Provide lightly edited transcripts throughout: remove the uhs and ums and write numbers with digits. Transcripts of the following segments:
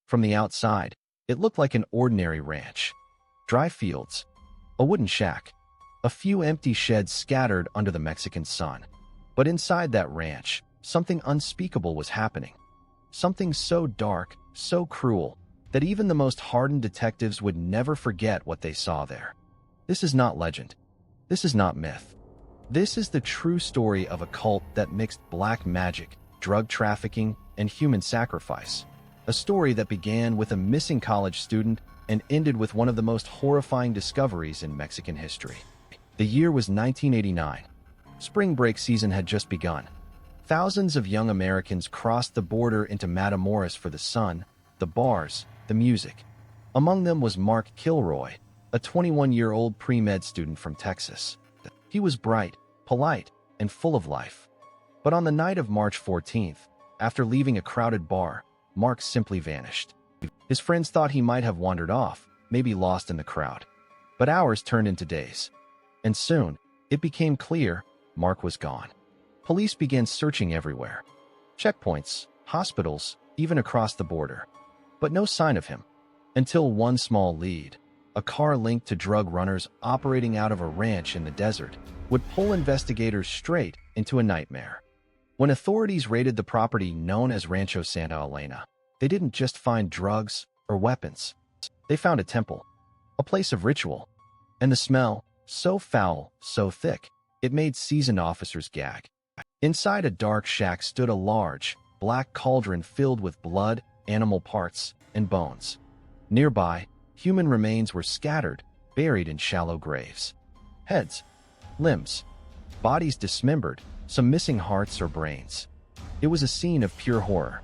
From the outside, it looked like an ordinary ranch. Dry fields, a wooden shack, a few empty sheds scattered under the Mexican sun. But inside that ranch, something unspeakable was happening. Something so dark, so cruel, that even the most hardened detectives would never forget what they saw there. This is not legend. This is not myth. This is the true story of a cult that mixed black magic, drug trafficking, and human sacrifice. A story that began with a missing college student and ended with one of the most horrifying discoveries in Mexican history. The year was 1989. Spring break season had just begun. Thousands of young Americans crossed the border into Matamoros for the sun, the bars, the music. Among them was Mark Kilroy, a 21-year-old pre-med student from Texas. He was bright, polite, and full of life. But on the night of March 14th, after leaving a crowded bar, Mark simply vanished. His friends thought he might have wandered off, maybe lost in the crowd. But hours turned into days. And soon, it became clear Mark was gone. Police began searching everywhere. Checkpoints, hospitals, even across the border. But no sign of him. Until one small lead, a car linked to drug runners operating out of a ranch in the desert, would pull investigators straight into a nightmare. When authorities raided the property known as Rancho Santa Elena, they didn't just find drugs or weapons. They found a temple, a place of ritual, and the smell, so foul, so thick, it made seasoned officers gag. Inside a dark shack stood a large, black cauldron filled with blood, animal parts, and bones. Nearby, human remains were scattered, buried in shallow graves. Heads, limbs, bodies dismembered, some missing hearts or brains. It was a scene of pure horror.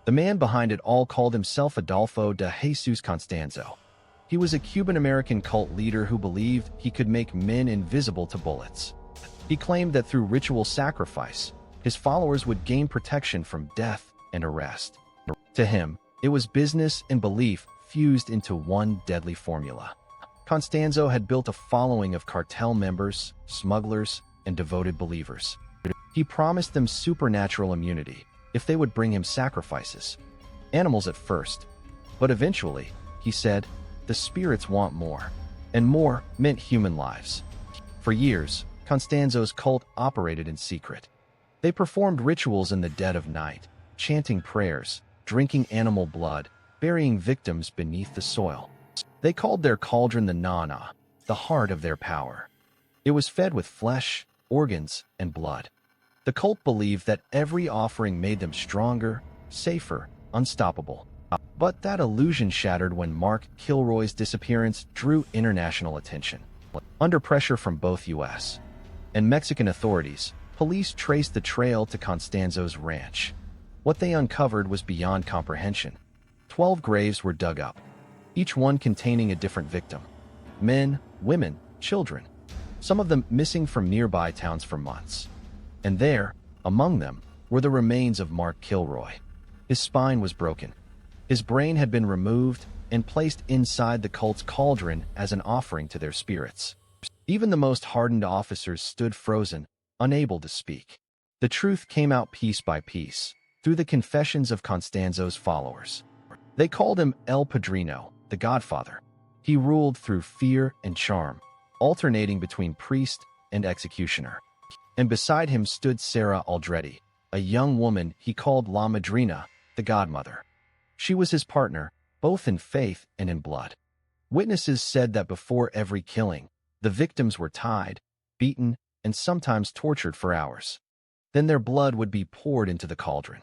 The man behind it all called himself Adolfo de Jesus Constanzo. He was a Cuban-American cult leader who believed he could make men invisible to bullets. He claimed that through ritual sacrifice, his followers would gain protection from death and arrest. To him, it was business and belief fused into one deadly formula. Constanzo had built a following of cartel members, smugglers, and devoted believers. He promised them supernatural immunity if they would bring him sacrifices. Animals at first, but eventually, he said, the spirits want more, and more meant human lives. For years, Constanzo's cult operated in secret. They performed rituals in the dead of night, chanting prayers, drinking animal blood, burying victims beneath the soil. They called their cauldron the Nana, the heart of their power. It was fed with flesh, organs, and blood. The cult believed that every offering made them stronger, safer, unstoppable. But that illusion shattered when Mark Kilroy's disappearance drew international attention. Under pressure from both U.S. and Mexican authorities, police traced the trail to Constanzo's ranch. What they uncovered was beyond comprehension. 12 graves were dug up, each one containing a different victim. Men, women, children. Some of them missing from nearby towns for months. And there, among them, were the remains of Mark Kilroy. His spine was broken. His brain had been removed and placed inside the cult's cauldron as an offering to their spirits. Even the most hardened officers stood frozen, unable to speak. The truth came out piece by piece, through the confessions of Constanzo's followers. They called him El Padrino, the Godfather. He ruled through fear and charm, alternating between priest and executioner. And beside him stood Sarah Aldrete, a young woman he called La Madrina, the Godmother. She was his partner, both in faith and in blood. Witnesses said that before every killing, the victims were tied, beaten, and sometimes tortured for hours. Then their blood would be poured into the cauldron.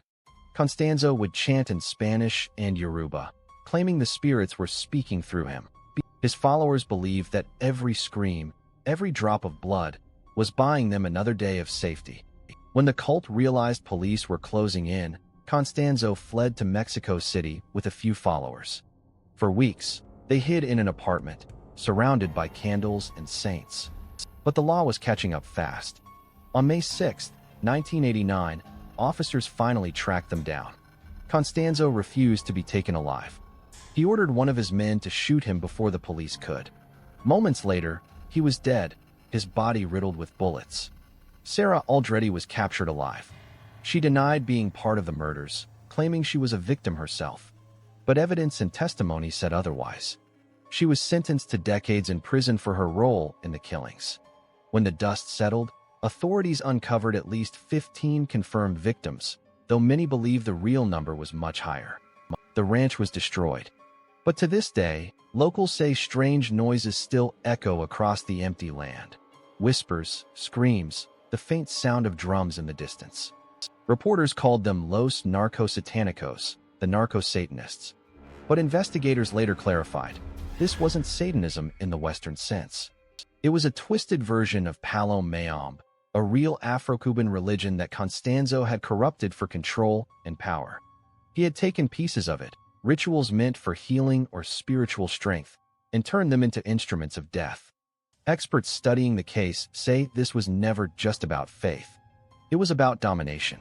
Constanzo would chant in Spanish and Yoruba, claiming the spirits were speaking through him. His followers believed that every scream, every drop of blood, was buying them another day of safety. When the cult realized police were closing in, Constanzo fled to Mexico City with a few followers. For weeks, they hid in an apartment, surrounded by candles and saints. But the law was catching up fast. On May 6, 1989, officers finally tracked them down. Constanzo refused to be taken alive. He ordered one of his men to shoot him before the police could. Moments later, he was dead, his body riddled with bullets. Sarah Aldrete was captured alive. She denied being part of the murders, claiming she was a victim herself. but evidence and testimony said otherwise. She was sentenced to decades in prison for her role in the killings. When the dust settled, authorities uncovered at least 15 confirmed victims, though many believe the real number was much higher. The ranch was destroyed. But to this day, locals say strange noises still echo across the empty land. Whispers, screams, the faint sound of drums in the distance. Reporters called them Los Narcosatanicos, the narco-Satanists. But investigators later clarified, this wasn't Satanism in the Western sense. It was a twisted version of Palo Mayombe, a real Afro-Cuban religion that Constanzo had corrupted for control and power. He had taken pieces of it, rituals meant for healing or spiritual strength, and turned them into instruments of death. Experts studying the case say this was never just about faith. It was about domination.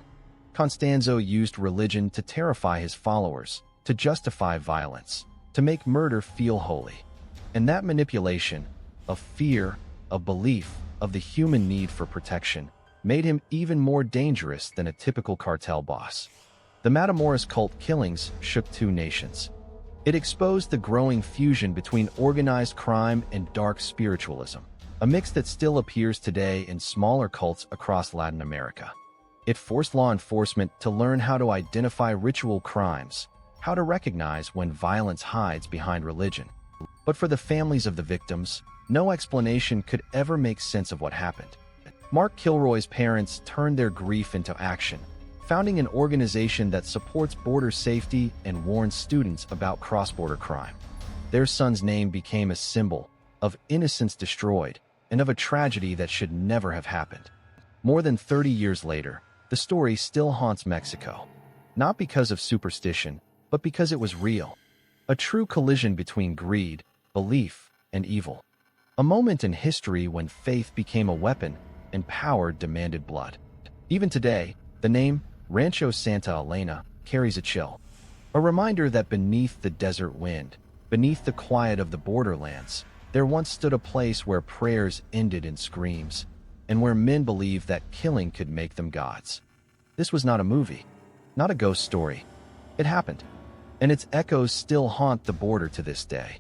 Constanzo used religion to terrify his followers, to justify violence, to make murder feel holy. And that manipulation, of fear, of belief, of the human need for protection, made him even more dangerous than a typical cartel boss. The Matamoros cult killings shook two nations. It exposed the growing fusion between organized crime and dark spiritualism, a mix that still appears today in smaller cults across Latin America. It forced law enforcement to learn how to identify ritual crimes, how to recognize when violence hides behind religion. But for the families of the victims, no explanation could ever make sense of what happened. Mark Kilroy's parents turned their grief into action, founding an organization that supports border safety and warns students about cross-border crime. Their son's name became a symbol of innocence destroyed and of a tragedy that should never have happened. More than 30 years later, the story still haunts Mexico, not because of superstition, but because it was real. A true collision between greed, belief, and evil. A moment in history when faith became a weapon and power demanded blood. Even today, the name Rancho Santa Elena carries a chill. A reminder that beneath the desert wind, beneath the quiet of the borderlands, there once stood a place where prayers ended in screams, and where men believed that killing could make them gods. This was not a movie, not a ghost story. It happened, and its echoes still haunt the border to this day.